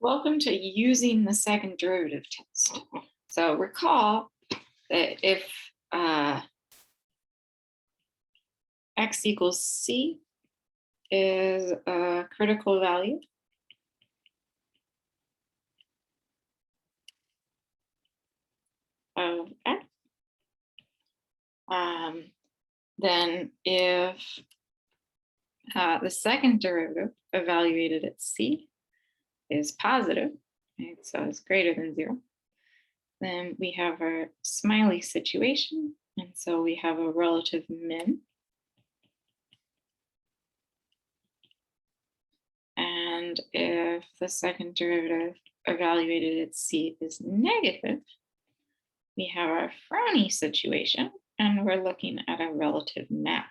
Welcome to using the second derivative test. So recall that if x equals c is a critical value of x, then if the second derivative evaluated at c is positive, right, so it's greater than 0, then we have our smiley situation, and so we have a relative min. And if the second derivative evaluated at c is negative, we have our frowny situation, and we're looking at a relative max.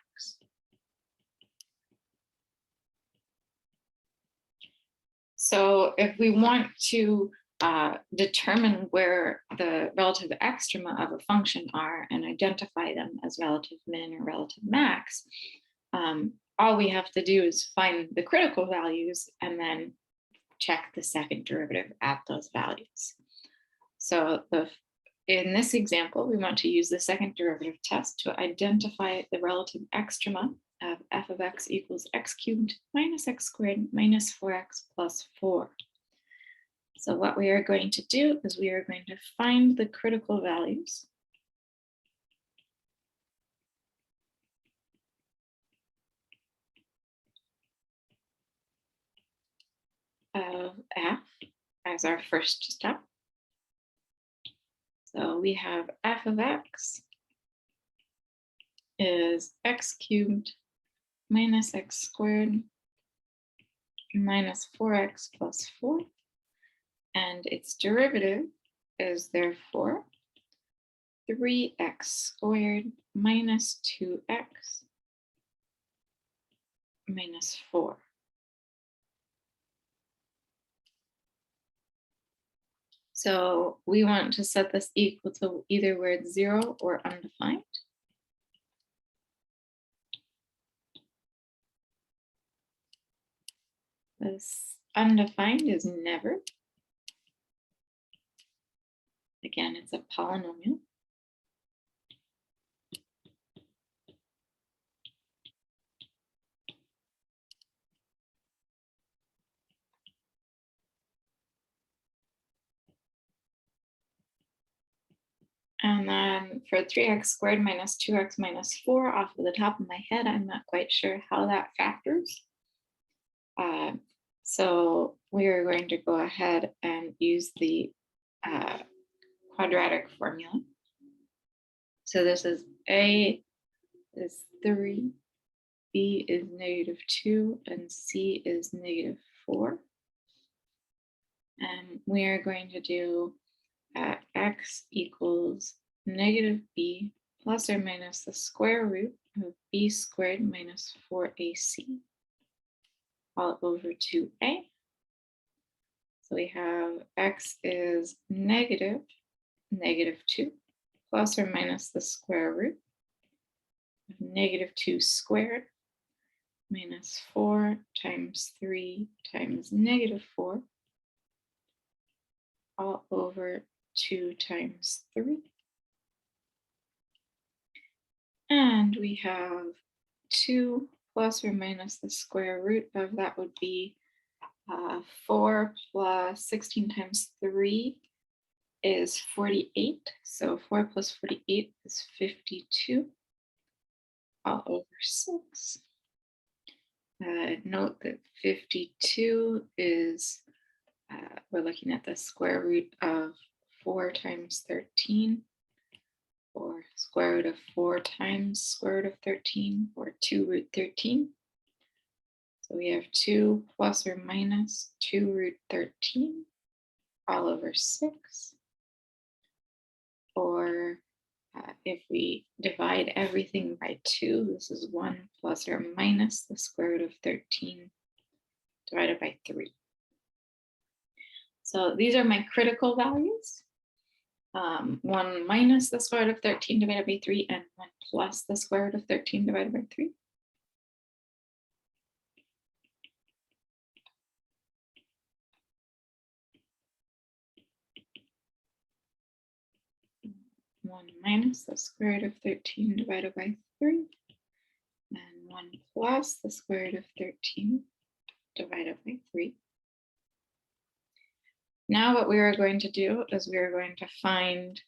So if we want to determine where the relative extrema of a function are and identify them as relative min or relative max, all we have to do is find the critical values and then check the second derivative at those values. So in this example, we want to use the second derivative test to identify the relative extrema of f of x equals x cubed minus x squared minus 4x plus 4. So what we are going to do is we are going to find the critical values of f as our first step. So we have f of x is x cubed minus x squared minus 4x plus 4. And its derivative is therefore 3x squared minus 2x minus 4. So we want to set this equal to either where it's 0 or undefined. This undefined is never. Again, it's a polynomial. And then for 3x squared minus 2x minus 4, off of the top of my head, I'm not quite sure how that factors. So we are going to go ahead and use the quadratic formula. So this is a is 3, b is -2, and c is -4. And we are going to do x equals -b plus or minus the square root of b squared minus 4ac all over 2a. So we have x is -2 plus or minus the square root of -2 squared minus 4 times 3 times -4 all over 2 times 3. And we have 2 plus or minus the square root of that would be 4 plus 16 times 3 is 48. So 4 plus 48 is 52 all over 6. Note that 52 is, we're looking at the square root of 4 times 13, or square root of 4 times square root of 13, or 2 root 13. So we have 2 plus or minus 2 root 13 all over 6. Or if we divide everything by 2, this is 1 plus or minus the square root of 13 divided by 3. So these are my critical values. 1 minus the square root of 13 divided by 3, and 1 plus the square root of 13 divided by 3. 1 minus the square root of 13 divided by 3, and 1 plus the square root of 13 divided by 3. Now what we are going to do is we are going to find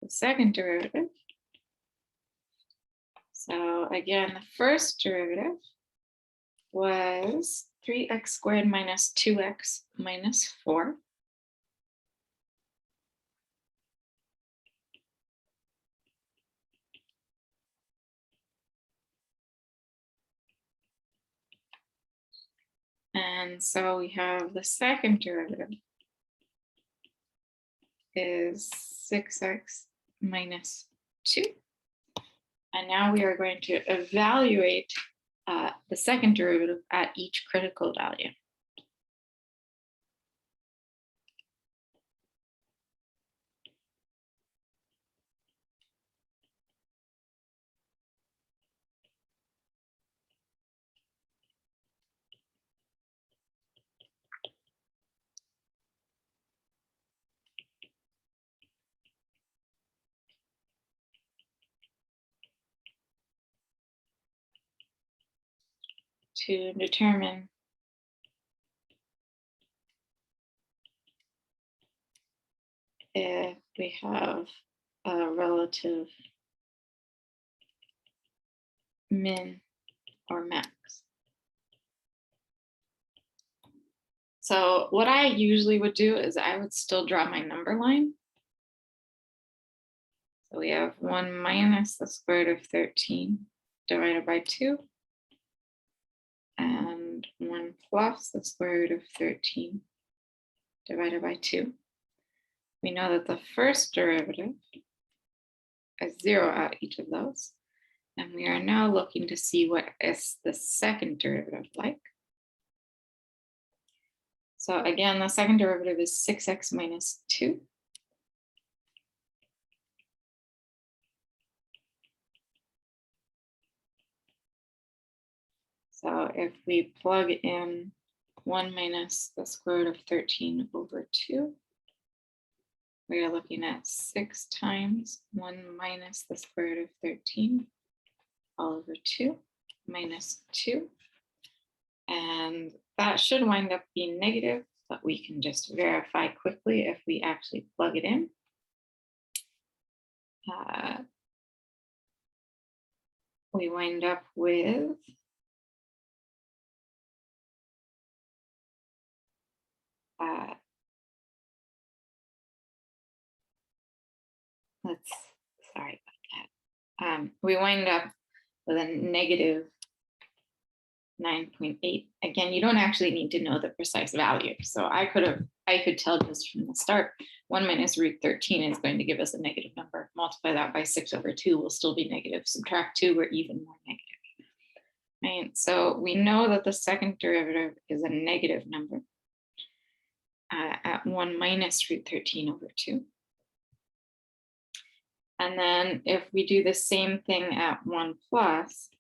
the second derivative. So again, the first derivative was 3x squared minus 2x minus 4. And so we have the second derivative is 6x minus 2. And now we are going to evaluate the second derivative at each critical value. To determine if we have a relative min or max. So what I usually would do is I would still draw my number line. So we have 1 minus the square root of 13 divided by 2, and 1 plus the square root of 13 divided by 2. We know that the first derivative is 0 at each of those. And we are now looking to see what is the second derivative like. So again, the second derivative is 6x minus 2. So if we plug in 1 minus the square root of 13 over 2, we are looking at 6 times 1 minus the square root of 13 all over 2 minus 2. And that should wind up being negative, but we can just verify quickly if we actually plug it in. We wind up with sorry about that. We wind up with a negative 9.8. Again, you don't actually need to know the precise value. So I could tell just from the start, 1 minus root 13 is going to give us a negative number. Multiply that by 6 over 2 will still be negative. Subtract 2, we're even more negative. Right? So we know that the second derivative is a negative number at 1 minus root 13 over 2. And then if we do the same thing at 1 plus,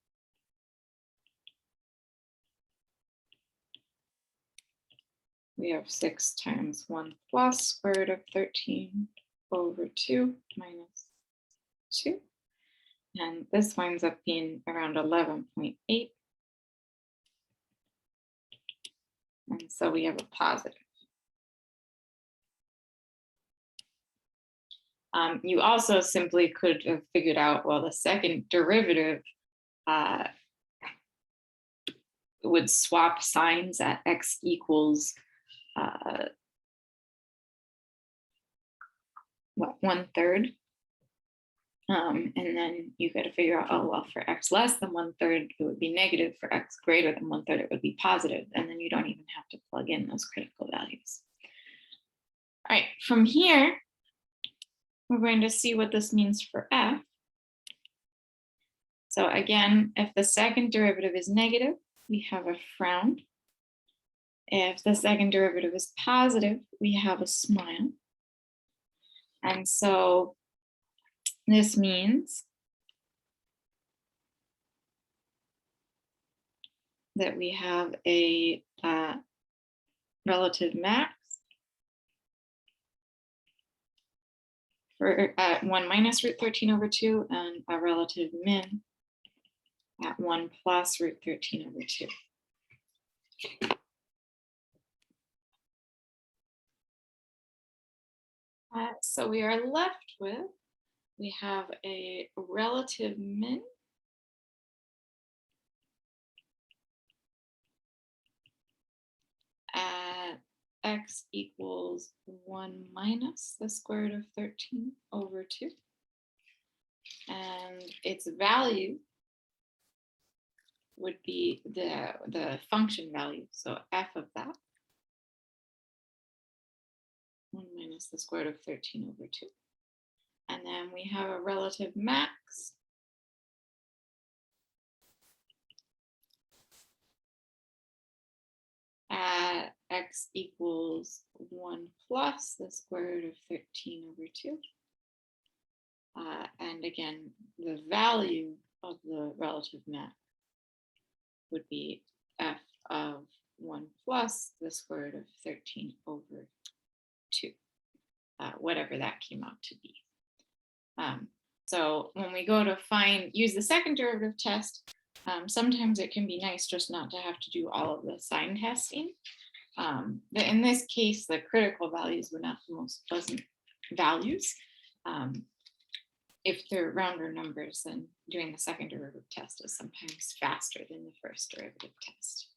we have 6 times 1 plus square root of 13 over 2 minus 2. And this winds up being around 11.8. And so we have a positive. You also simply could have figured out, well, the second derivative would swap signs at x equals 1/3. And then you got to figure out, oh, well, for x less than 1/3, it would be negative. For x greater than 1/3, it would be positive. And then you don't even have to plug in those critical values. All right, from here, we're going to see what this means for f. So again, if the second derivative is negative, we have a frown. If the second derivative is positive, we have a smile. And so this means that we have a relative max for at 1 minus root 13 over 2 and a relative min at 1 plus root 13 over 2. So we are left with, we have a relative min at x equals 1 minus the square root of 13 over 2. And its value would be the function value, so f of that, 1 minus the square root of 13 over 2. And then we have a relative max at x equals 1 plus the square root of 13 over 2. And again, the value of the relative max would be f of 1 plus the square root of 13 over 2, whatever that came out to be. So when we go to use the second derivative test, sometimes it can be nice just not to have to do all of the sign testing. In this case, the critical values were not the most pleasant values. If they're rounder numbers, then doing the second derivative test is sometimes faster than the first derivative test.